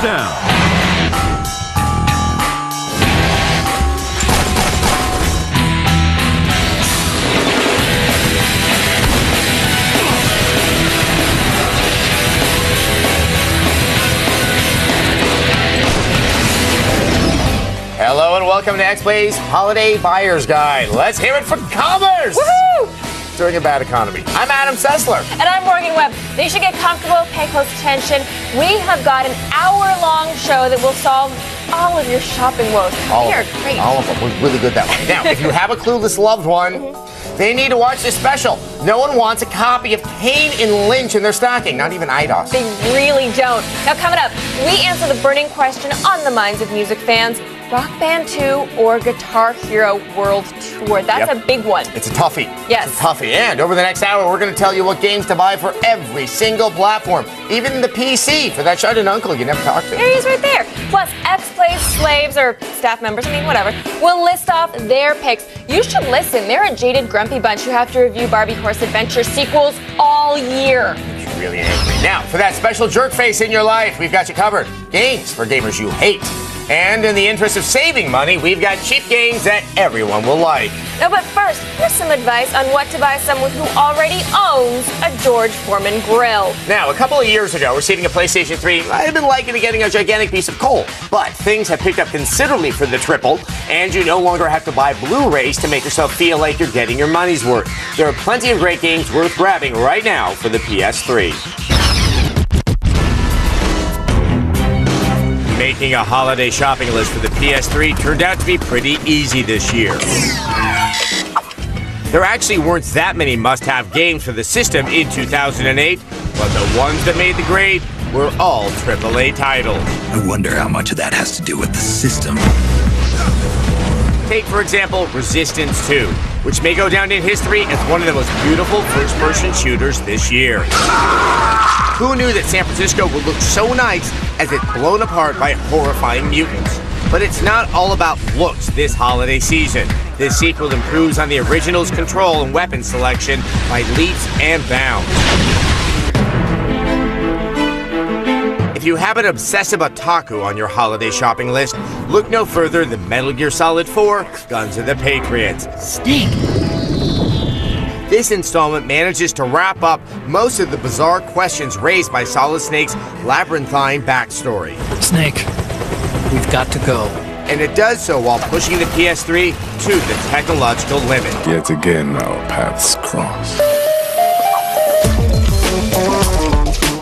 touchdown. Hello and welcome to X-Play's Holiday Buyer's Guide. Let's hear it for Commerce! Woohoo! During a bad economy. I'm Adam Sessler. And I'm Morgan Webb. They should get comfortable, pay close attention. We have got an hour-long show that will solve all of your shopping woes. They're great. All of them. We're really good that way. Now, if you have a clueless loved one, they need to watch this special. No one wants a copy of Kane and Lynch in their stocking, not even IDOS. They really don't. Now, coming up, we answer the burning question on the minds of music fans. Rock Band 2 or Guitar Hero World Tour? That's a big one. It's a toughie. Yes. It's a toughie. And over the next hour, we're going to tell you what games to buy for every single platform, even the PC for that shut-in uncle you never talked to. There he is right there. Plus, X-Play's slaves or staff members, whatever, will list off their picks. You should listen. They're a jaded, grumpy bunch who have to review Barbie Horse Adventure sequels all year. You're really angry. Now, for that special jerk face in your life, we've got you covered. Games for gamers you hate. And in the interest of saving money, we've got cheap games that everyone will like. No, but first, here's some advice on what to buy someone who already owns a George Foreman grill. Now, a couple of years ago, receiving a PlayStation 3, I had been liking to getting a gigantic piece of coal. But things have picked up considerably for the triple, and you no longer have to buy Blu-rays to make yourself feel like you're getting your money's worth. There are plenty of great games worth grabbing right now for the PS3. Making a holiday shopping list for the PS3 turned out to be pretty easy this year. There actually weren't that many must-have games for the system in 2008, but the ones that made the grade were all AAA titles. I wonder how much of that has to do with the system. Take, for example, Resistance 2, which may go down in history as one of the most beautiful first-person shooters this year. Who knew that San Francisco would look so nice as it's blown apart by horrifying mutants? But it's not all about looks this holiday season. This sequel improves on the original's control and weapon selection by leaps and bounds. If you have an obsessive otaku on your holiday shopping list, look no further than Metal Gear Solid 4, Guns of the Patriots. Snake! This installment manages to wrap up most of the bizarre questions raised by Solid Snake's labyrinthine backstory. Snake, we've got to go. And it does so while pushing the PS3 to the technological limit. Yet again, our paths cross.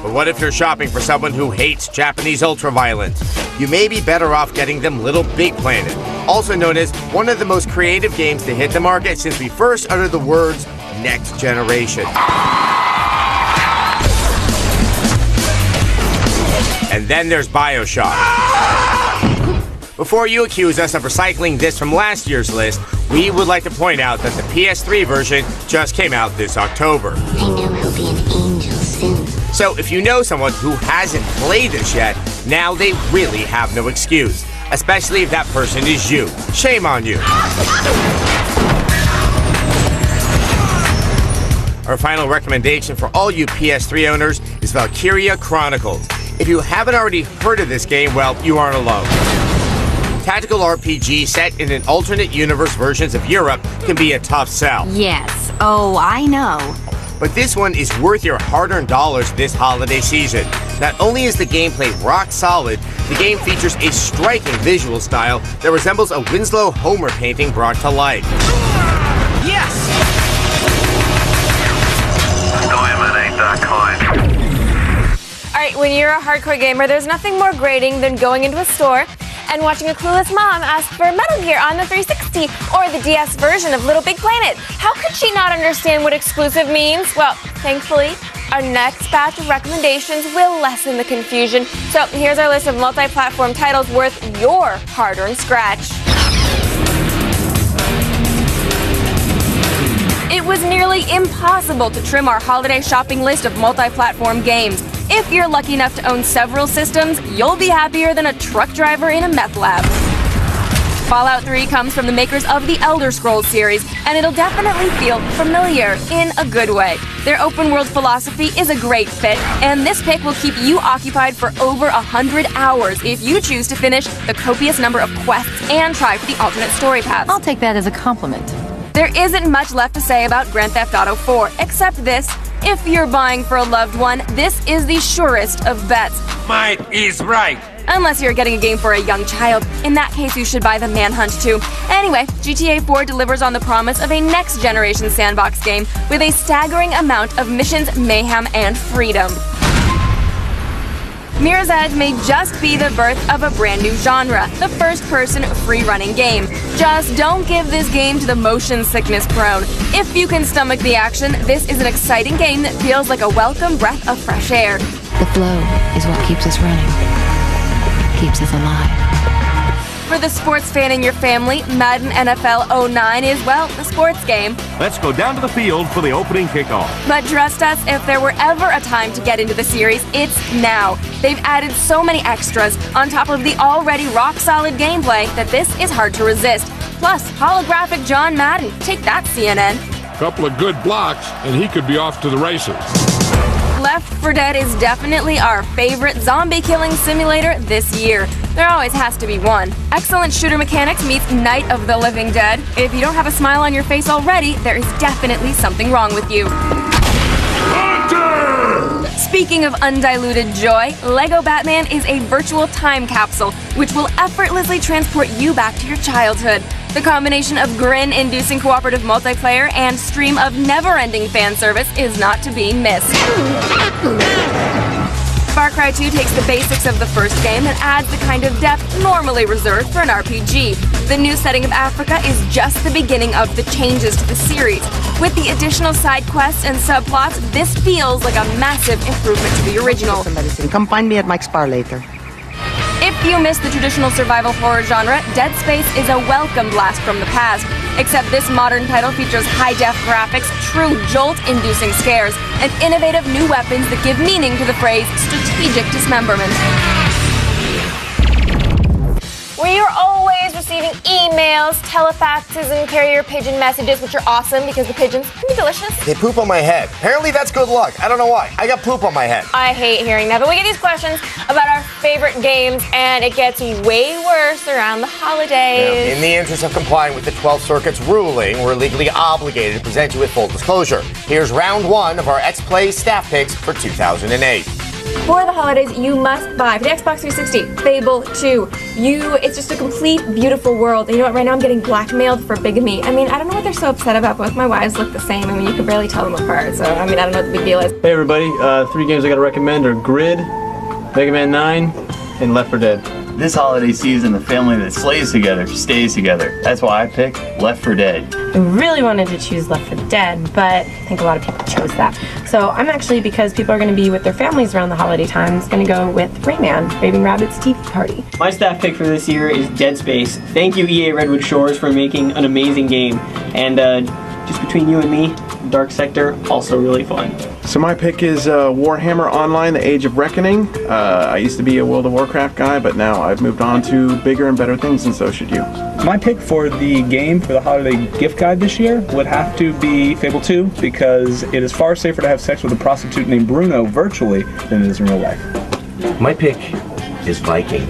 But what if you're shopping for someone who hates Japanese ultraviolence? You may be better off getting them Little Big Planet, also known as one of the most creative games to hit the market since we first uttered the words Next Generation. And then there's BioShock. Before you accuse us of recycling this from last year's list, we would like to point out that the PS3 version just came out this October. I know he'll be an angel soon. So if you know someone who hasn't played this yet, now they really have no excuse. Especially if that person is you. Shame on you. Our final recommendation for all you PS3 owners is Valkyria Chronicles. If you haven't already heard of this game, well, you aren't alone. Tactical RPG set in an alternate universe versions of Europe can be a tough sell. Yes. Oh, I know. But this one is worth your hard-earned dollars this holiday season. Not only is the gameplay rock solid, the game features a striking visual style that resembles a Winslow Homer painting brought to life. Yes! Diamond ain't that kind. Alright, when you're a hardcore gamer, there's nothing more grating than going into a store and watching a clueless mom ask for Metal Gear on the 360 or the DS version of Little Big Planet. How could she not understand what exclusive means? Well, thankfully, our next batch of recommendations will lessen the confusion. So here's our list of multi-platform titles worth your hard-earned scratch. It was nearly impossible to trim our holiday shopping list of multi-platform games. If you're lucky enough to own several systems, you'll be happier than a truck driver in a meth lab. Fallout 3 comes from the makers of the Elder Scrolls series, and it'll definitely feel familiar in a good way. Their open-world philosophy is a great fit, and this pick will keep you occupied for over 100 hours if you choose to finish the copious number of quests and try for the alternate story paths. I'll take that as a compliment. There isn't much left to say about Grand Theft Auto 4, except this. If you're buying for a loved one, this is the surest of bets. Mate is right. Unless you're getting a game for a young child. In that case, you should buy the Manhunt 2. Anyway, GTA 4 delivers on the promise of a next-generation sandbox game with a staggering amount of missions, mayhem, and freedom. Mirror's Edge may just be the birth of a brand new genre, the first-person free-running game. Just don't give this game to the motion sickness prone. If you can stomach the action, this is an exciting game that feels like a welcome breath of fresh air. The flow is what keeps us running, keeps us alive. For the sports fan in your family, Madden NFL 09 is, well, the sports game. Let's go down to the field for the opening kickoff. But trust us, if there were ever a time to get into the series, it's now. They've added so many extras on top of the already rock-solid gameplay that this is hard to resist. Plus, holographic John Madden. Take that, CNN. Couple of good blocks, and he could be off to the races. Left 4 Dead is definitely our favorite zombie killing simulator this year. There always has to be one. Excellent shooter mechanics meets Night of the Living Dead. If you don't have a smile on your face already, there is definitely something wrong with you. Speaking of undiluted joy, Lego Batman is a virtual time capsule which will effortlessly transport you back to your childhood. The combination of grin-inducing cooperative multiplayer and stream of never-ending fan service is not to be missed. Far Cry 2 takes the basics of the first game and adds the kind of depth normally reserved for an RPG. The new setting of Africa is just the beginning of the changes to the series. With the additional side quests and subplots, this feels like a massive improvement to the original. Come find me at Mike's Bar later. If you miss the traditional survival horror genre, Dead Space is a welcome blast from the past. Except this modern title features high-def graphics, true jolt-inducing scares, and innovative new weapons that give meaning to the phrase strategic dismemberment. We are always receiving emails, telefaxes, and carrier pigeon messages, which are awesome because the pigeons can be delicious. They poop on my head. Apparently that's good luck. I don't know why. I got poop on my head. I hate hearing that, but we get these questions about our favorite games, and it gets way worse around the holidays. Now, in the interest of complying with the 12th Circuit's ruling, we're legally obligated to present you with full disclosure. Here's round one of our X-Play staff picks for 2008. For the holidays, you must buy for the Xbox 360, Fable 2. It's just a complete, beautiful world. And you know what? Right now I'm getting blackmailed for bigamy. I mean, I don't know what they're so upset about. Both my wives look the same. I mean, you can barely tell them apart. So, I mean, I don't know what the big deal is. Hey everybody, 3 games I gotta recommend are Grid, Mega Man 9, and Left 4 Dead. This holiday season, the family that slays together stays together. That's why I picked Left 4 Dead. I really wanted to choose Left 4 Dead, but I think a lot of people chose that. So I'm actually, because people are going to be with their families around the holiday times, going to go with Rayman, Raving Rabbids TV Party. My staff pick for this year is Dead Space. Thank you EA Redwood Shores for making an amazing game. And just between you and me, Dark Sector, also really fun. So my pick is Warhammer Online, The Age of Reckoning. I used to be a World of Warcraft guy, but now I've moved on to bigger and better things, and so should you. My pick for the game for the holiday gift guide this year would have to be Fable 2, because it is far safer to have sex with a prostitute named Bruno virtually than it is in real life. My pick is Viking,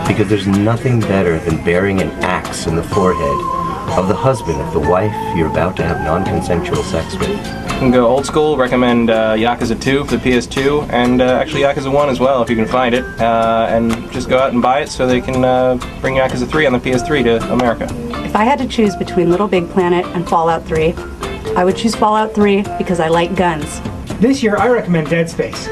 because there's nothing better than bearing an axe in the forehead of the husband of the wife you're about to have non-consensual sex with. You can go old school, recommend Yakuza 2 for the PS2, and actually Yakuza 1 as well if you can find it, and just go out and buy it so they can bring Yakuza 3 on the PS3 to America. If I had to choose between Little Big Planet and Fallout 3, I would choose Fallout 3 because I like guns. This year I recommend Dead Space.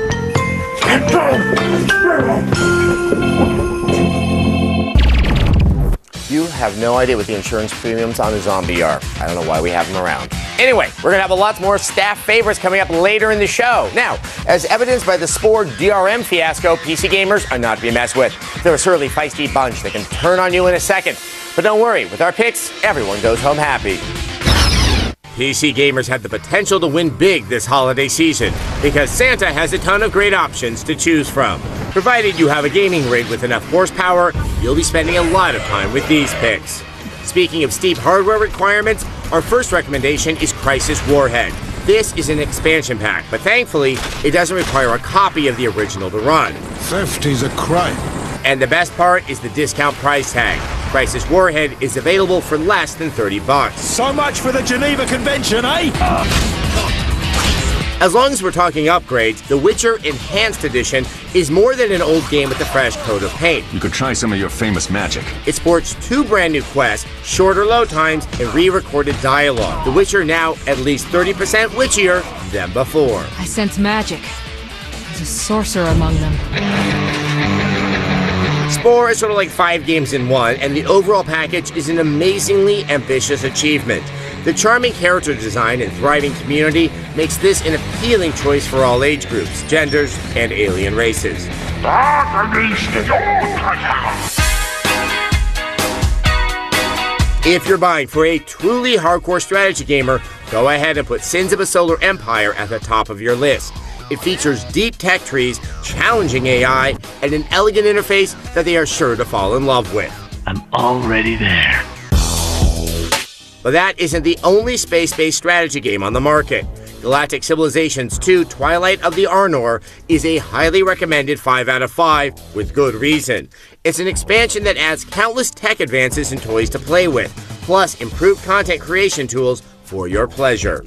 You have no idea what the insurance premiums on a zombie are. I don't know why we have them around. Anyway, we're going to have a lot more staff favorites coming up later in the show. Now, as evidenced by the Spore DRM fiasco, PC gamers are not to be messed with. They're a surly, feisty bunch that can turn on you in a second. But don't worry, with our picks, everyone goes home happy. PC gamers have the potential to win big this holiday season because Santa has a ton of great options to choose from. Provided you have a gaming rig with enough horsepower, you'll be spending a lot of time with these picks. Speaking of steep hardware requirements, our first recommendation is Crisis Warhead. This is an expansion pack, but thankfully, it doesn't require a copy of the original to run. Theft is a crime. And the best part is the discount price tag. Crisis Warhead is available for less than $30. So much for the Geneva Convention, eh? As long as we're talking upgrades, The Witcher Enhanced Edition is more than an old game with a fresh coat of paint. You could try some of your famous magic. It sports 2 brand new quests, shorter load times, and re-recorded dialogue. The Witcher now at least 30% witchier than before. I sense magic. There's a sorcerer among them. Spore is sort of like 5 games in one, and the overall package is an amazingly ambitious achievement. The charming character design and thriving community makes this an appealing choice for all age groups, genders, and alien races. If you're buying for a truly hardcore strategy gamer, go ahead and put Sins of a Solar Empire at the top of your list. It features deep tech trees, challenging AI, and an elegant interface that they are sure to fall in love with. I'm already there. But that isn't the only space-based strategy game on the market. Galactic Civilizations 2 Twilight of the Arnor is a highly recommended 5 out of 5 with good reason. It's an expansion that adds countless tech advances and toys to play with, plus improved content creation tools for your pleasure.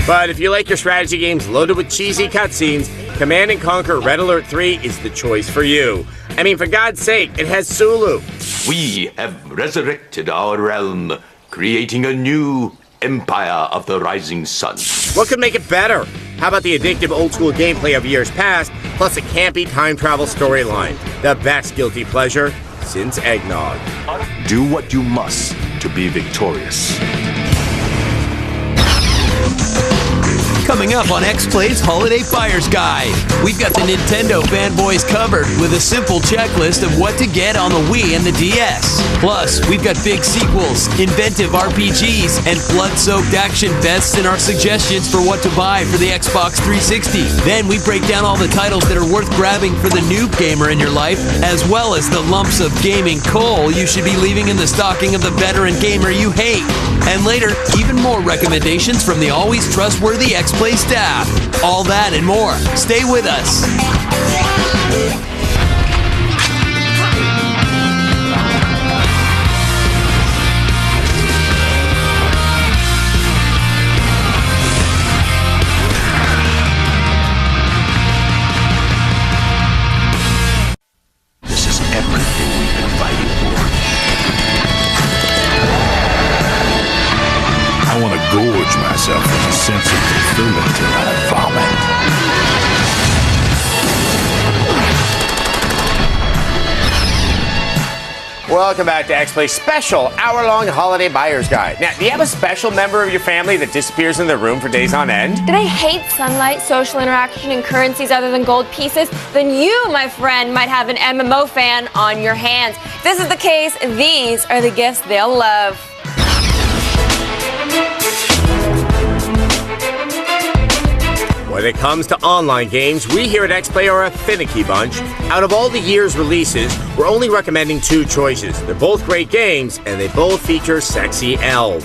But if you like your strategy games loaded with cheesy cutscenes, Command & Conquer Red Alert 3 is the choice for you. I mean, for God's sake, it has Sulu. We have resurrected our realm, creating a new Empire of the Rising Sun. What could make it better? How about the addictive old-school gameplay of years past, plus a campy time travel storyline? The best guilty pleasure since Eggnog. Do what you must to be victorious. Coming up on X-Play's Holiday Buyer's Guide, we've got the Nintendo fanboys covered with a simple checklist of what to get on the Wii and the DS. Plus, we've got big sequels, inventive RPGs, and blood-soaked action fests in our suggestions for what to buy for the Xbox 360. Then we break down all the titles that are worth grabbing for the noob gamer in your life, as well as the lumps of gaming coal you should be leaving in the stocking of the veteran gamer you hate. And later, even more recommendations from the always trustworthy X-Play staff. All that and more. Stay with us. This is everything we've been fighting for. I want to gorge myself with a sense of fulfillment till I vomit. Welcome back to X-Play's special hour-long holiday buyer's guide. Now, do you have a special member of your family that disappears in their room for days on end? Do they hate sunlight, social interaction, and currencies other than gold pieces? Then you, my friend, might have an MMO fan on your hands. If this is the case, these are the gifts they'll love. When it comes to online games, we here at X-Play are a finicky bunch. Out of all the year's releases, we're only recommending 2 choices. They're both great games, and they both feature sexy elves.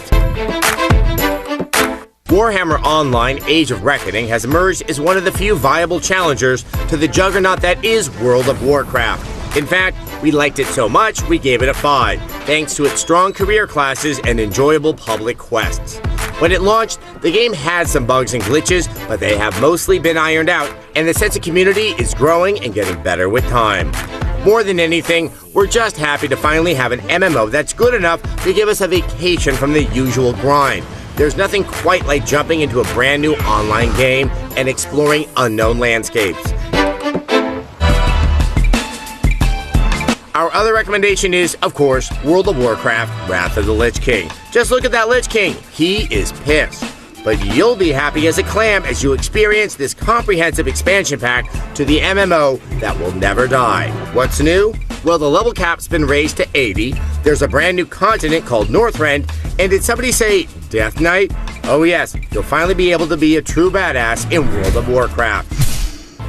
Warhammer Online: Age of Reckoning has emerged as one of the few viable challengers to the juggernaut that is World of Warcraft. In fact, we liked it so much, we gave it a 5, thanks to its strong career classes and enjoyable public quests. When it launched, the game had some bugs and glitches, but they have mostly been ironed out, and the sense of community is growing and getting better with time. More than anything, we're just happy to finally have an MMO that's good enough to give us a vacation from the usual grind. There's nothing quite like jumping into a brand new online game and exploring unknown landscapes. Our other recommendation is, of course, World of Warcraft: Wrath of the Lich King. Just look at that Lich King. He is pissed. But you'll be happy as a clam as you experience this comprehensive expansion pack to the MMO that will never die. What's new? Well, the level cap's been raised to 80, there's a brand new continent called Northrend, and did somebody say Death Knight? Oh yes, you'll finally be able to be a true badass in World of Warcraft.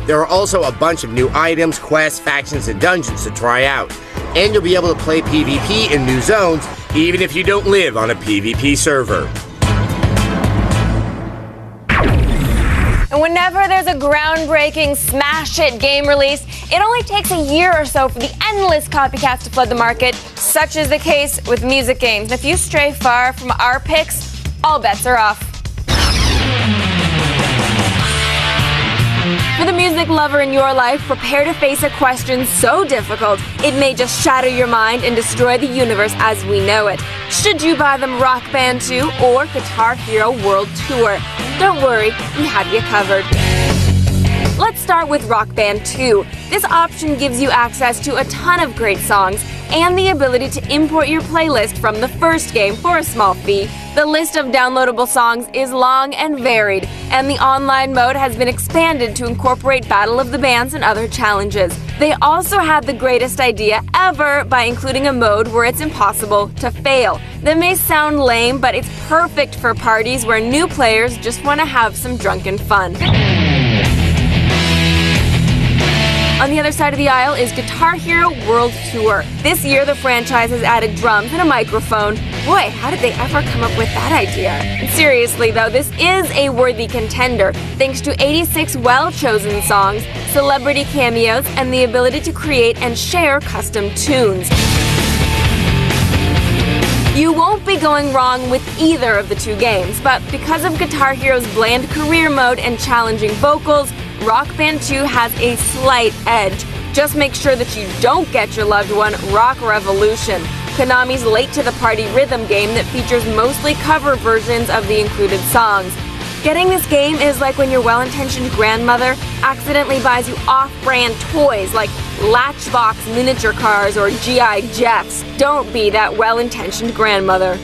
There are also a bunch of new items, quests, factions, and dungeons to try out. and you'll be able to play PvP in new zones, even if you don't live on a PvP server. And whenever there's a groundbreaking smash-hit game release, it only takes a year or so for the endless copycats to flood the market. Such is the case with music games. If you stray far from our picks, all bets are off. For the music lover in your life, prepare to face a question so difficult it may just shatter your mind and destroy the universe as we know it. Should you buy them Rock Band 2 or Guitar Hero World Tour? Don't worry, we have you covered. Let's start with Rock Band 2. This option gives you access to a ton of great songs and the ability to import your playlist from the first game for a small fee. The list of downloadable songs is long and varied, and the online mode has been expanded to incorporate Battle of the Bands and other challenges. They also had the greatest idea ever by including a mode where it's impossible to fail. That may sound lame, but it's perfect for parties where new players just want to have some drunken fun. On the other side of the aisle is Guitar Hero World Tour. This year, the franchise has added drums and a microphone. Boy, how did they ever come up with that idea? And seriously, though, this is a worthy contender, thanks to 86 well-chosen songs, celebrity cameos, and the ability to create and share custom tunes. You won't be going wrong with either of the two games, but because of Guitar Hero's bland career mode and challenging vocals, Rock Band 2 has a slight edge. Just make sure that you don't get your loved one Rock Revolution, Konami's late-to-the-party rhythm game that features mostly cover versions of the included songs. Getting this game is like when your well-intentioned grandmother accidentally buys you off-brand toys like Latchbox miniature cars or G.I. Jets. Don't be that well-intentioned grandmother.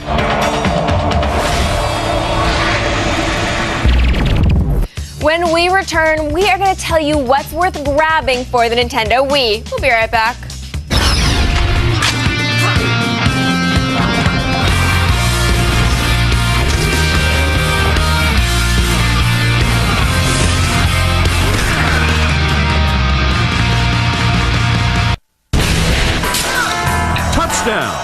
When we return, we are going to tell you what's worth grabbing for the Nintendo Wii. We'll be right back. Touchdown!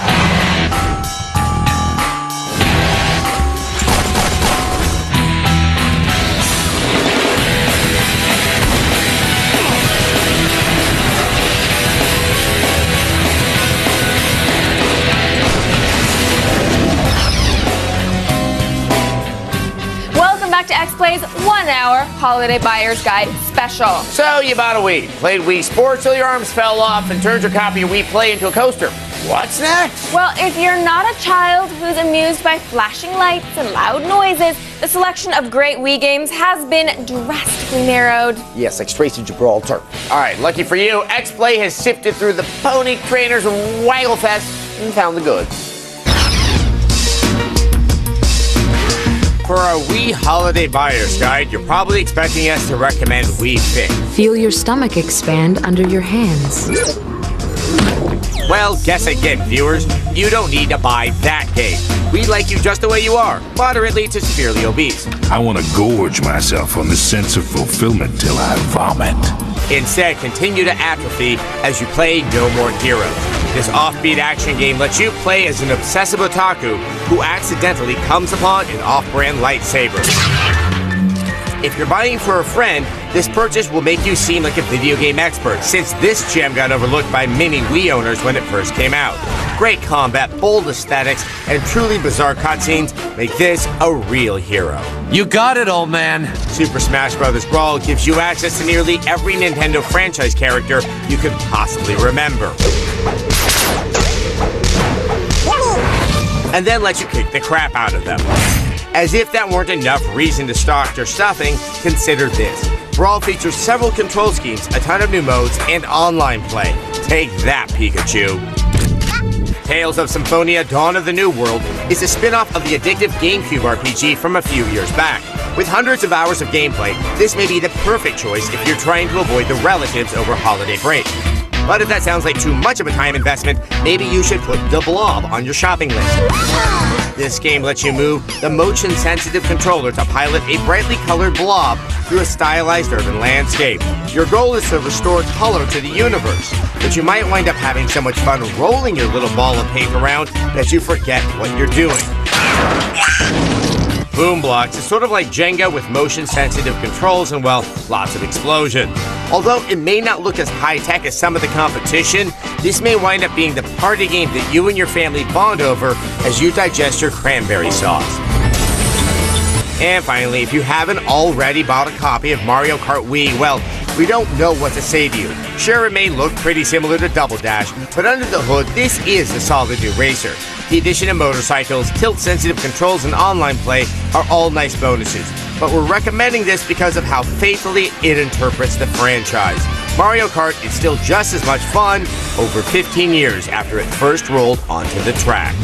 To X-Play's 1-hour Holiday Buyer's Guide special. So you bought a Wii, played Wii Sports till your arms fell off and turned your copy of Wii Play into a coaster. What's next? Well, if you're not a child who's amused by flashing lights and loud noises, the selection of great Wii games has been drastically narrowed. Yes, like straight to Gibraltar. All right, lucky for you, X-Play has sifted through the pony trainers of Wagglefest and found the goods. For our Wii Holiday Buyer's Guide, you're probably expecting us to recommend Wii Fit. Feel your stomach expand under your hands. Well, guess again, viewers. You don't need to buy that game. We like you just the way you are, moderately to severely obese. I want to gorge myself on the sense of fulfillment till I vomit. Instead, continue to atrophy as you play No More Heroes. This offbeat action game lets you play as an obsessive otaku who accidentally comes upon an off-brand lightsaber. If you're buying for a friend, this purchase will make you seem like a video game expert, since this gem got overlooked by many Wii owners when it first came out. Great combat, bold aesthetics, and truly bizarre cutscenes make this a real hero. You got it, old man. Super Smash Bros. Brawl gives you access to nearly every Nintendo franchise character you could possibly remember. And then lets you kick the crap out of them. As if that weren't enough reason to stock your stuffing, consider this. Brawl features several control schemes, a ton of new modes, and online play. Take that, Pikachu. Tales of Symphonia Dawn of the New World is a spin-off of the addictive GameCube RPG from a few years back. With hundreds of hours of gameplay, this may be the perfect choice if you're trying to avoid the relatives over holiday break. But if that sounds like too much of a time investment, maybe you should put The Blob on your shopping list. This game lets you move the motion-sensitive controller to pilot a brightly colored blob through a stylized urban landscape. Your goal is to restore color to the universe, but you might wind up having so much fun rolling your little ball of paint around that you forget what you're doing. Boom Blocks is sort of like Jenga with motion-sensitive controls and, well, lots of explosion. Although it may not look as high-tech as some of the competition, this may wind up being the party game that you and your family bond over as you digest your cranberry sauce. And finally, if you haven't already bought a copy of Mario Kart Wii, well, we don't know what to say to you. Sure, it may look pretty similar to Double Dash, but under the hood, this is a solid new racer. The addition of motorcycles, tilt-sensitive controls, and online play are all nice bonuses, but we're recommending this because of how faithfully it interprets the franchise. Mario Kart is still just as much fun over 15 years after it first rolled onto the track.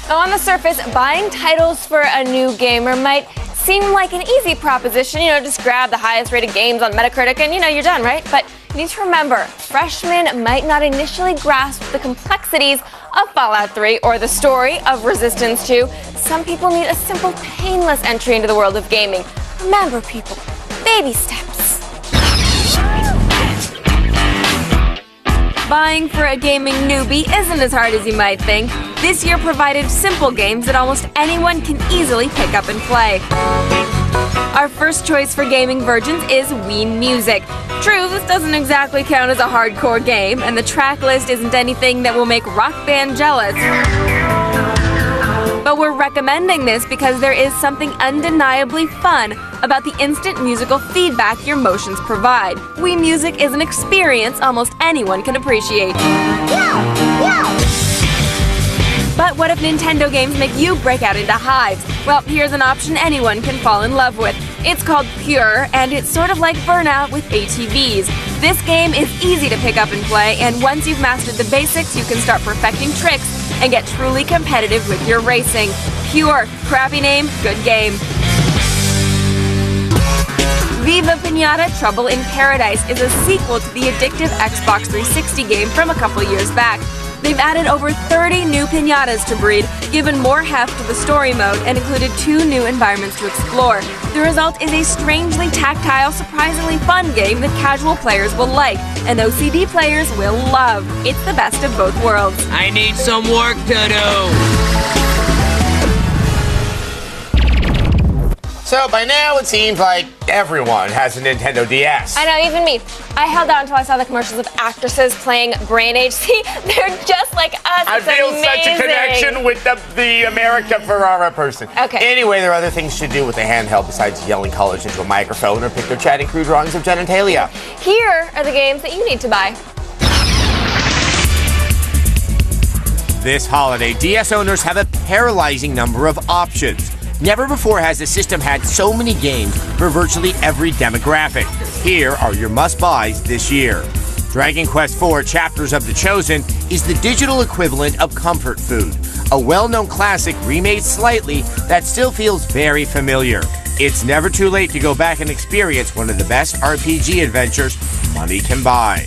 Now, on the surface, buying titles for a new gamer might seem like an easy proposition. Just grab the highest rated games on Metacritic and, you're done, right? But you need to remember, freshmen might not initially grasp the complexities of Fallout 3 or the story of Resistance 2. Some people need a simple, painless entry into the world of gaming. Remember, people, baby steps. Buying for a gaming newbie isn't as hard as you might think. This year provided simple games that almost anyone can easily pick up and play. Our first choice for gaming virgins is Wii Music. True, this doesn't exactly count as a hardcore game, and the track list isn't anything that will make Rock Band jealous. But we're recommending this because there is something undeniably fun about the instant musical feedback your motions provide. Wii Music is an experience almost anyone can appreciate. But what if Nintendo games make you break out into hives? Well, here's an option anyone can fall in love with. It's called Pure, and it's sort of like Burnout with ATVs. This game is easy to pick up and play, and once you've mastered the basics, you can start perfecting tricks and get truly competitive with your racing. Pure, crappy name, good game. Viva Pinata Trouble in Paradise is a sequel to the addictive Xbox 360 game from a couple years back. They've added over 30 new pinatas to breed, given more heft to the story mode, and included 2 new environments to explore. The result is a strangely tactile, surprisingly fun game that casual players will like, and OCD players will love. It's the best of both worlds. I need some work to do. So by now it seems like everyone has a Nintendo DS. I know, even me. I held out until I saw the commercials of actresses playing Brain Age. See, they're just like us. I feel such a connection with the America Ferrara person. Okay. Anyway, there are other things to do with the handheld besides yelling colors into a microphone or picture chatting crude drawings of genitalia. Here are the games that you need to buy. This holiday, DS owners have a paralyzing number of options. Never before has the system had so many games for virtually every demographic. Here are your must-buys this year. Dragon Quest IV Chapters of the Chosen is the digital equivalent of comfort food, a well-known classic remade slightly that still feels very familiar. It's never too late to go back and experience one of the best RPG adventures money can buy.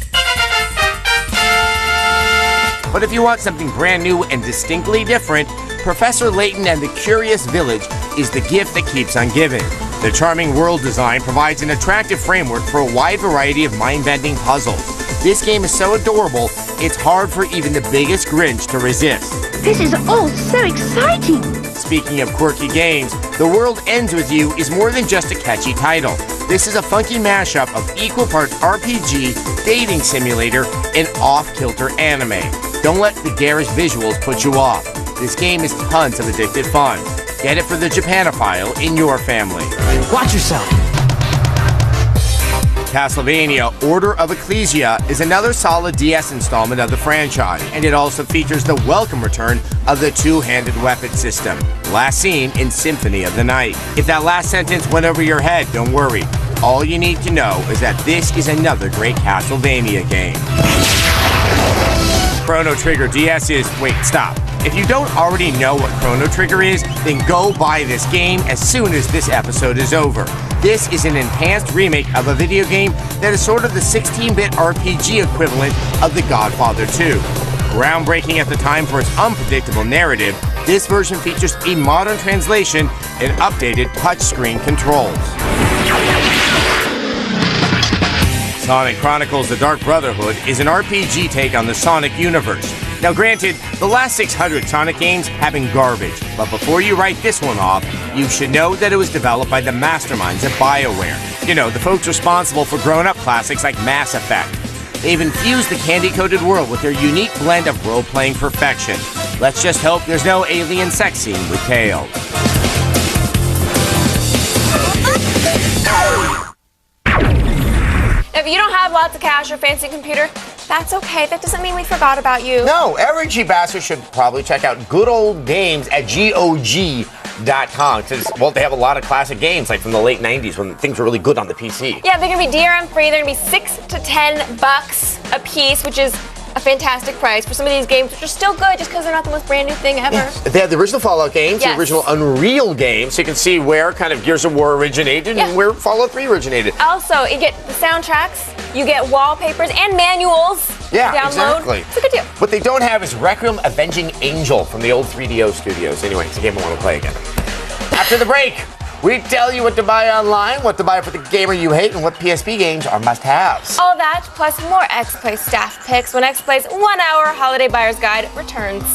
But if you want something brand new and distinctly different, Professor Layton and the Curious Village is the gift that keeps on giving. The charming world design provides an attractive framework for a wide variety of mind-bending puzzles. This game is so adorable, it's hard for even the biggest Grinch to resist. This is all so exciting! Speaking of quirky games, The World Ends With You is more than just a catchy title. This is a funky mashup of equal parts RPG, dating simulator, and off-kilter anime. Don't let the garish visuals put you off. This game is tons of addictive fun. Get it for the Japanophile in your family. Watch yourself. Castlevania Order of Ecclesia is another solid DS installment of the franchise, and it also features the welcome return of the two-handed weapon system, last seen in Symphony of the Night. If that last sentence went over your head, don't worry. All you need to know is that this is another great Castlevania game. Chrono Trigger DS is... Wait, stop. If you don't already know what Chrono Trigger is, then go buy this game as soon as this episode is over. This is an enhanced remake of a video game that is sort of the 16-bit RPG equivalent of The Godfather 2. Groundbreaking at the time for its unpredictable narrative, this version features a modern translation and updated touchscreen controls. Sonic Chronicles: The Dark Brotherhood is an RPG take on the Sonic universe. Now granted, the last 600 Sonic games have been garbage, but before you write this one off, you should know that it was developed by the masterminds at BioWare. You know, the folks responsible for grown-up classics like Mass Effect. They've infused the candy-coated world with their unique blend of role-playing perfection. Let's just hope there's no alien sex scene with Tails. If you don't have lots of cash or fancy computer, that's okay. That doesn't mean we forgot about you. No, every cheap bastard should probably check out Good Old Games at GOG.com. Because, well, they have a lot of classic games, like from the late 90s when things were really good on the PC. Yeah, they're going to be DRM free. They're going to be $6 to $10 a piece, which is a fantastic price for some of these games, which are still good just because they're not the most brand new thing ever. Yes. They have the original Fallout games, yes, the original Unreal games, so you can see where kind of Gears of War originated and where Fallout 3 originated. Also, you get the soundtracks, you get wallpapers and manuals to download. Exactly. It's a good deal. What they don't have is Requiem Avenging Angel from the old 3DO studios. Anyway, it's a game I want to play again. After the break, we tell you what to buy online, what to buy for the gamer you hate, and what PSP games are must-haves. All that, plus more X-Play staff picks when X-Play's 1 hour Holiday Buyer's Guide returns.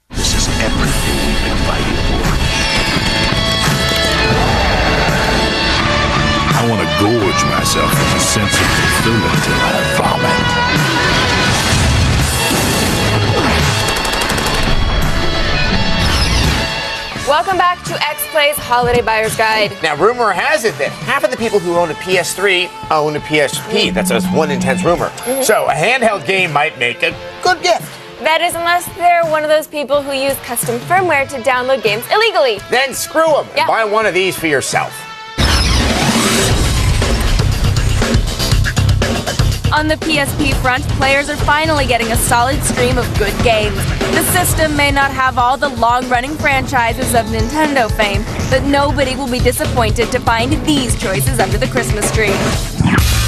This is everything we've been fighting for. I want to gorge myself with a sense of fulfillment till I vomit. Welcome back to X-Play's Holiday Buyer's Guide. Now, rumor has it that half of the people who own a PS3 own a PSP. That's a one intense rumor. So a handheld game might make a good gift. That is, unless they're one of those people who use custom firmware to download games illegally. Then screw them. Yeah. Buy one of these for yourself. On the PSP front, players are finally getting a solid stream of good games. The system may not have all the long-running franchises of Nintendo fame, but nobody will be disappointed to find these choices under the Christmas tree.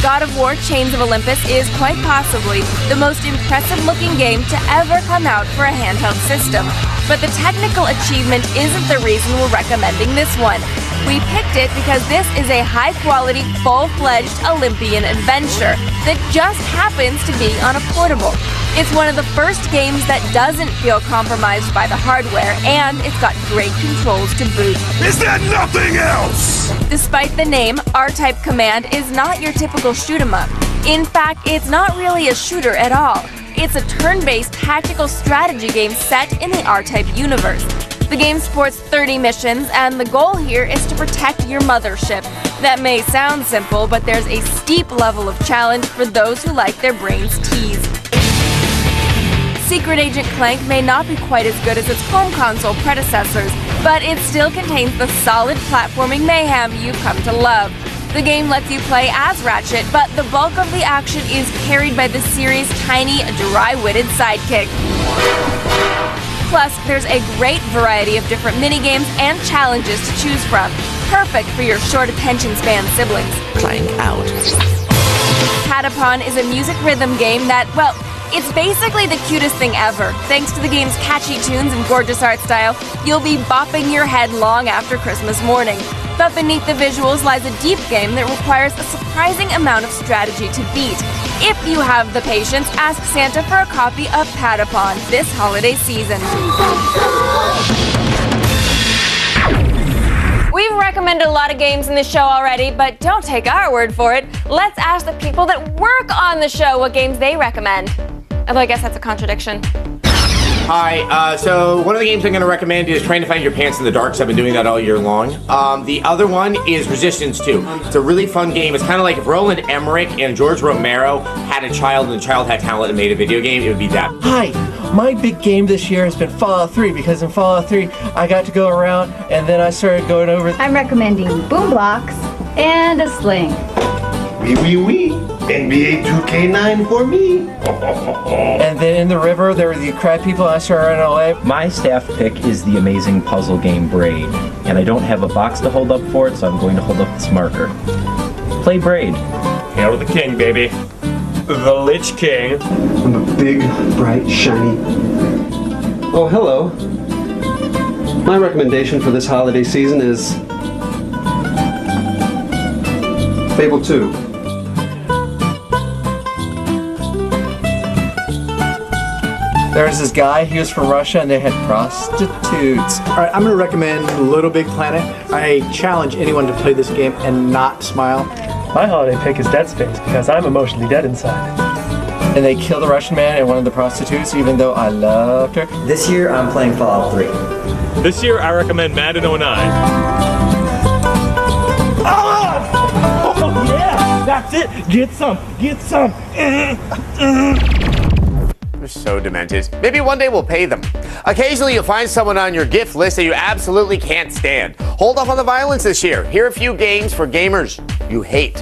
God of War Chains of Olympus is quite possibly the most impressive-looking game to ever come out for a handheld system. But the technical achievement isn't the reason we're recommending this one. We picked it because this is a high-quality, full-fledged Olympian adventure that just happens to be on a portable. It's one of the first games that doesn't feel compromised by the hardware, and it's got great controls to boot. Is there nothing else? Despite the name, R-Type Command is not your typical shoot-'em-up. In fact, it's not really a shooter at all. It's a turn-based tactical strategy game set in the R-Type universe. The game sports 30 missions, and the goal here is to protect your mothership. That may sound simple, but there's a steep level of challenge for those who like their brains teased. Secret Agent Clank may not be quite as good as its home console predecessors, but it still contains the solid platforming mayhem you've come to love. The game lets you play as Ratchet, but the bulk of the action is carried by the series' tiny, dry-witted sidekick. Plus, there's a great variety of different minigames and challenges to choose from. Perfect for your short attention span siblings. Clank out. Patapon is a music rhythm game that, well, it's basically the cutest thing ever. Thanks to the game's catchy tunes and gorgeous art style, you'll be bopping your head long after Christmas morning. But beneath the visuals lies a deep game that requires a surprising amount of strategy to beat. If you have the patience, ask Santa for a copy of Patapon this holiday season. We've recommended a lot of games in the show already, but don't take our word for it. Let's ask the people that work on the show what games they recommend. Although I guess that's a contradiction. Hi, so one of the games I'm going to recommend is Trying to Find Your Pants in the Dark, 'cause I've been doing that all year long. The other one is Resistance 2. It's a really fun game. It's kind of like if Roland Emmerich and George Romero had a child and the child had talent and made a video game, it would be that. Hi, my big game this year has been Fallout 3, because in Fallout 3, I got to go around and then I started going over... I'm recommending Boom Blocks and a Sling. Wee. NBA 2K9 for me. And then in the river, there were the crab people. I started running away. My staff pick is the amazing puzzle game Braid, and I don't have a box to hold up for it, so I'm going to hold up this marker. Play Braid. Hail to the king, baby. The Lich King. I'm a big, bright, shiny. Oh, hello. My recommendation for this holiday season is Fable 2. There was this guy, he was from Russia, and they had prostitutes. All right, I'm going to recommend Little Big Planet. I challenge anyone to play this game and not smile. My holiday pick is Dead Space because I'm emotionally dead inside. And they killed the Russian man and one of the prostitutes, even though I loved her. This year, I'm playing Fallout 3. This year, I recommend Madden 09. Oh, yeah! That's it! Get some! Get some! They're so demented. Maybe one day we'll pay them. Occasionally you'll find someone on your gift list that you absolutely can't stand. Hold off on the violence this year. Here are a few games for gamers you hate.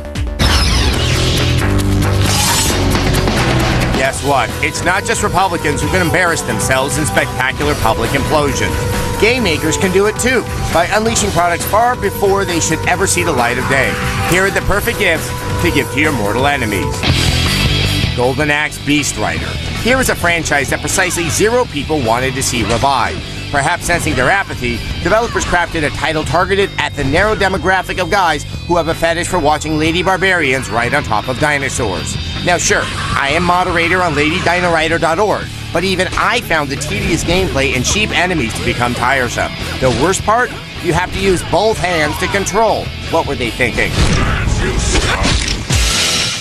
Guess what? It's not just Republicans who can embarrass themselves in spectacular public implosions. Game makers can do it too, by unleashing products far before they should ever see the light of day. Here are the perfect gifts to give to your mortal enemies. Golden Axe Beast Rider. Here is a franchise that precisely 0 people wanted to see revived. Perhaps sensing their apathy, developers crafted a title targeted at the narrow demographic of guys who have a fetish for watching lady barbarians ride on top of dinosaurs. Now sure, I am moderator on LadyDinoRider.org, but even I found the tedious gameplay and cheap enemies to become tiresome. The worst part? You have to use both hands to control. What were they thinking?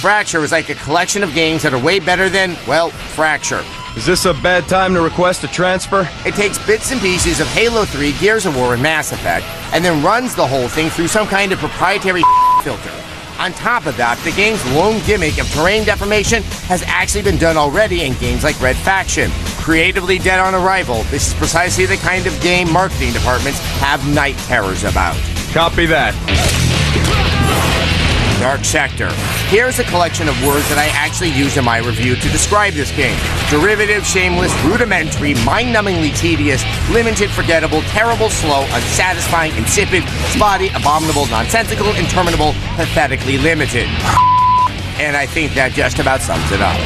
Fracture is like a collection of games that are way better than, well, Fracture. Is this a bad time to request a transfer? It takes bits and pieces of Halo 3, Gears of War, and Mass Effect, and then runs the whole thing through some kind of proprietary filter. On top of that, the game's lone gimmick of terrain deformation has actually been done already in games like Red Faction. Creatively dead on arrival, this is precisely the kind of game marketing departments have night terrors about. Copy that. Dark Sector. Here's a collection of words that I actually used in my review to describe this game. Derivative, shameless, rudimentary, mind-numbingly tedious, limited, forgettable, terrible, slow, unsatisfying, insipid, spotty, abominable, nonsensical, interminable, pathetically limited. And I think that just about sums it up.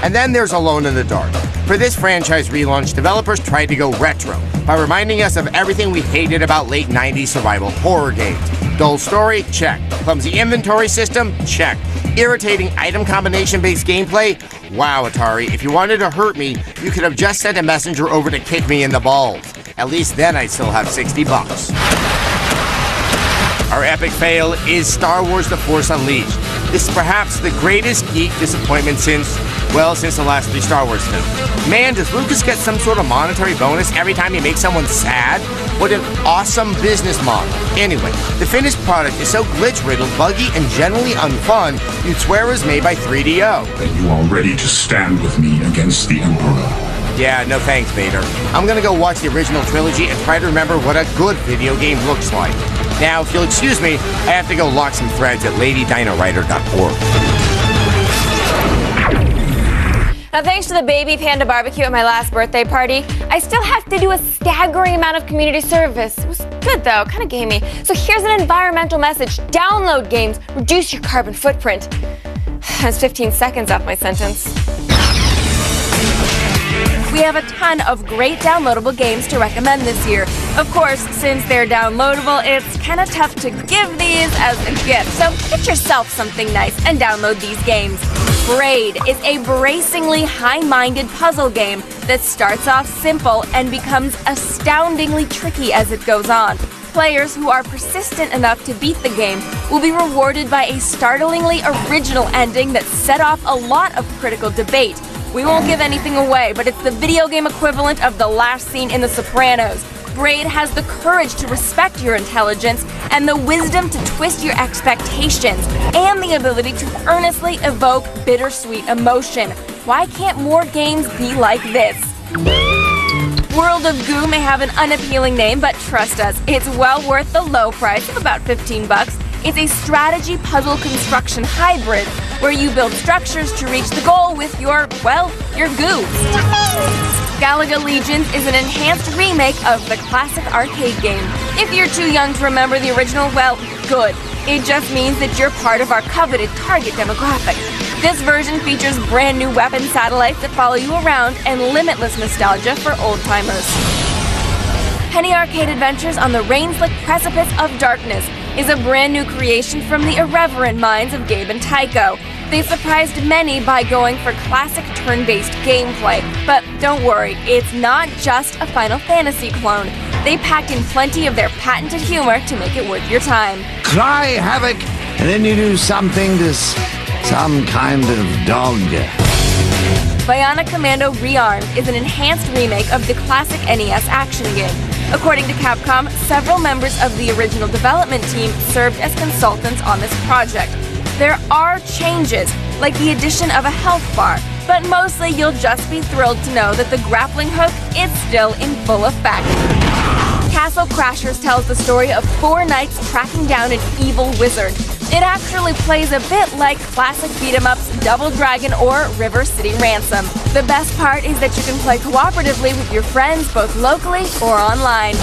And then there's Alone in the Dark. For this franchise relaunch, developers tried to go retro by reminding us of everything we hated about late 90s survival horror games. Dull story? Check. Clumsy inventory system? Check. Irritating item combination-based gameplay? Wow, Atari, if you wanted to hurt me, you could have just sent a messenger over to kick me in the balls. At least then I'd still have $60. Our epic fail is Star Wars The Force Unleashed. This is perhaps the greatest geek disappointment since the last 3 Star Wars films. Man, does Lucas get some sort of monetary bonus every time he makes someone sad? What an awesome business model. Anyway, the finished product is so glitch-riddled, buggy, and generally unfun, you'd swear it was made by 3DO. That you are ready to stand with me against the Emperor. Yeah, no thanks, Vader. I'm gonna go watch the original trilogy and try to remember what a good video game looks like. Now, if you'll excuse me, I have to go lock some threads at LadyDinoWriter.org. Now, thanks to the baby panda barbecue at my last birthday party, I still have to do a staggering amount of community service. It was good though, kind of gamey. So here's an environmental message. Download games, reduce your carbon footprint. That's 15 seconds off my sentence. We have a ton of great downloadable games to recommend this year. Of course, since they're downloadable, it's kind of tough to give these as a gift. So get yourself something nice and download these games. Braid is a bracingly high-minded puzzle game that starts off simple and becomes astoundingly tricky as it goes on. Players who are persistent enough to beat the game will be rewarded by a startlingly original ending that set off a lot of critical debate. We won't give anything away, but it's the video game equivalent of the last scene in The Sopranos. Braid has the courage to respect your intelligence and the wisdom to twist your expectations and the ability to earnestly evoke bittersweet emotion. Why can't more games be like this? World of Goo may have an unappealing name, but trust us, it's well worth the low price of about $15. It's a strategy puzzle construction hybrid where you build structures to reach the goal with your goofs. Galaga Legions is an enhanced remake of the classic arcade game. If you're too young to remember the original, well, good. It just means that you're part of our coveted target demographic. This version features brand new weapon satellites that follow you around and limitless nostalgia for old-timers. Penny Arcade Adventures on the Rain-Slick Precipice of Darkness is a brand new creation from the irreverent minds of Gabe and Tycho. They surprised many by going for classic turn-based gameplay, but don't worry, it's not just a Final Fantasy clone. They packed in plenty of their patented humor to make it worth your time. Cry havoc, and then you do something to some kind of dog. Bionic Commando Rearmed is an enhanced remake of the classic NES action game. According to Capcom, several members of the original development team served as consultants on this project. There are changes, like the addition of a health bar, but mostly you'll just be thrilled to know that the grappling hook is still in full effect. Castle Crashers tells the story of 4 knights tracking down an evil wizard. It actually plays a bit like classic beat-em-ups Double Dragon or River City Ransom. The best part is that you can play cooperatively with your friends both locally or online.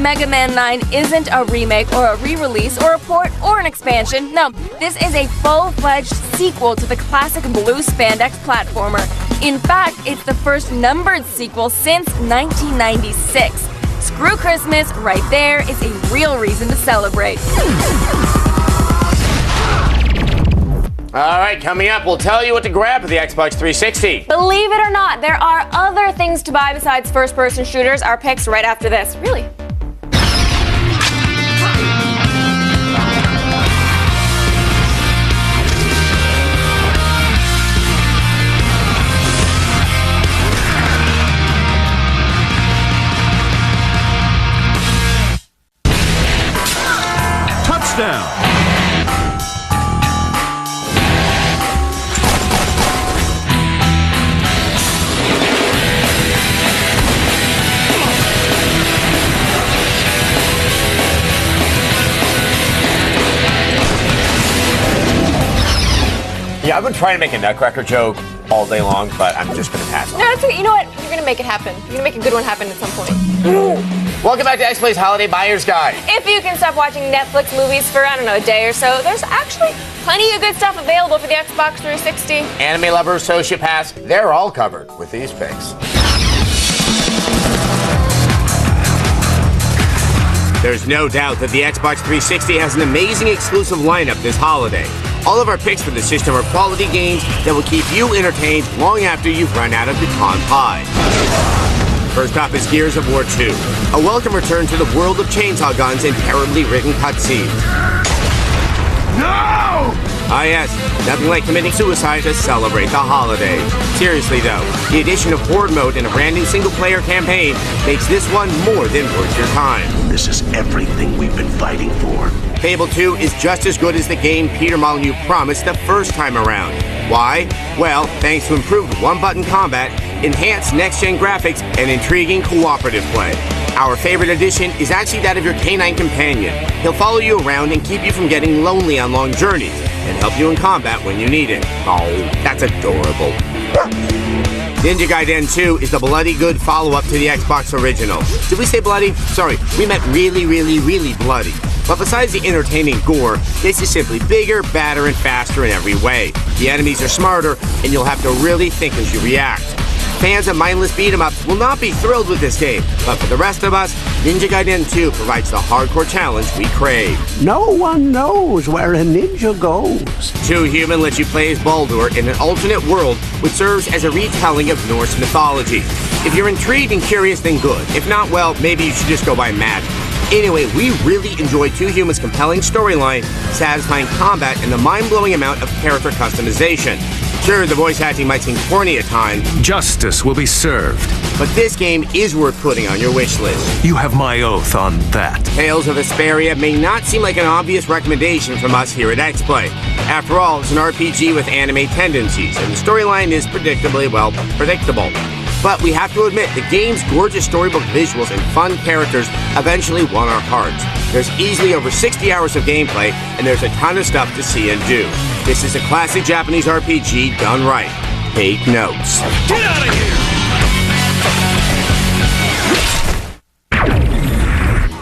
Mega Man 9 isn't a remake or a re-release or a port or an expansion. No, this is a full-fledged sequel to the classic blue spandex platformer. In fact, it's the first numbered sequel since 1996. Screw Christmas, right there is a real reason to celebrate. All right, coming up, we'll tell you what to grab for the Xbox 360. Believe it or not, there are other things to buy besides first-person shooters. Our picks right after this. Really? Touchdown! Yeah, I've been trying to make a Nutcracker joke all day long, but I'm just going to pass on. No, it's okay. You know what? You're going to make it happen. You're going to make a good one happen at some point. Welcome back to XPlay's Holiday Buyer's Guide. If you can stop watching Netflix movies for, a day or so, there's actually plenty of good stuff available for the Xbox 360. Anime lovers, sociopaths, they're all covered with these picks. There's no doubt that the Xbox 360 has an amazing exclusive lineup this holiday. All of our picks for the system are quality games that will keep you entertained long after you've run out of pecan pie. First up is Gears of War 2, a welcome return to the world of chainsaw guns and terribly written cutscenes. No! Ah yes, nothing like committing suicide to celebrate the holiday. Seriously though, the addition of Horde mode and a brand new single-player campaign makes this one more than worth your time. This is everything we've been fighting for. Fable 2 is just as good as the game Peter Molyneux promised the first time around. Why? Well, thanks to improved one-button combat, enhanced next-gen graphics, and intriguing cooperative play. Our favorite addition is actually that of your canine companion. He'll follow you around and keep you from getting lonely on long journeys, and help you in combat when you need it. Oh, that's adorable. Ninja Gaiden 2 is the bloody good follow-up to the Xbox original. Did we say bloody? Sorry, we meant really, really, really bloody. But besides the entertaining gore, this is simply bigger, badder, and faster in every way. The enemies are smarter, and you'll have to really think as you react. Fans of mindless beat-em-ups will not be thrilled with this game, but for the rest of us, Ninja Gaiden 2 provides the hardcore challenge we crave. No one knows where a ninja goes. Too Human lets you play as Baldur in an alternate world which serves as a retelling of Norse mythology. If you're intrigued and curious, then good. If not, well, maybe you should just go by magic. Anyway, we really enjoyed Too Human's compelling storyline, satisfying combat, and the mind-blowing amount of character customization. Sure, the voice acting might seem corny at times. Justice will be served. But this game is worth putting on your wish list. You have my oath on that. Tales of Vesperia may not seem like an obvious recommendation from us here at XPlay. After all, it's an RPG with anime tendencies, and the storyline is predictably, well, predictable. But we have to admit, the game's gorgeous storybook visuals and fun characters eventually won our hearts. There's easily over 60 hours of gameplay, and there's a ton of stuff to see and do. This is a classic Japanese RPG done right. Take notes. Get out of here!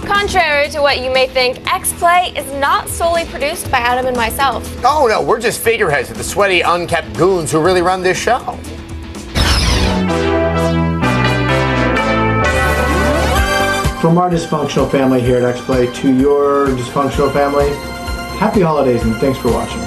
Contrary to what you may think, X-Play is not solely produced by Adam and myself. Oh no, we're just figureheads of the sweaty, unkept goons who really run this show. From our dysfunctional family here at X-Play to your dysfunctional family, happy holidays and thanks for watching.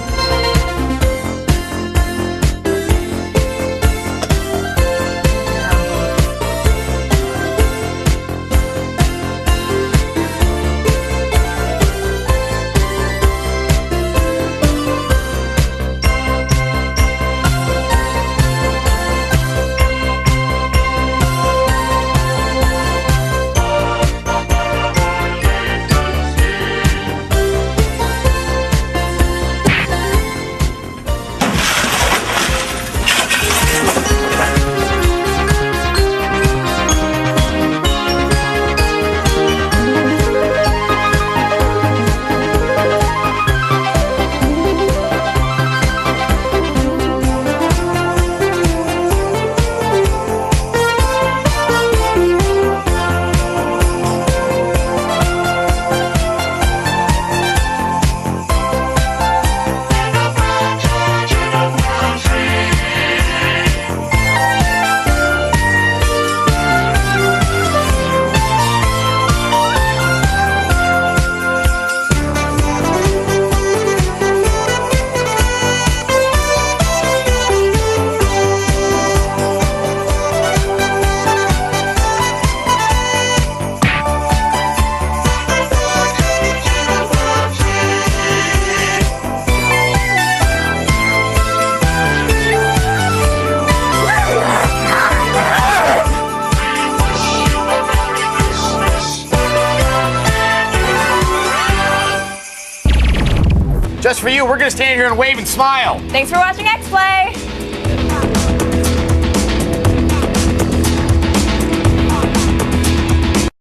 Just for you, we're gonna stand here and wave and smile. Thanks for watching X-Play.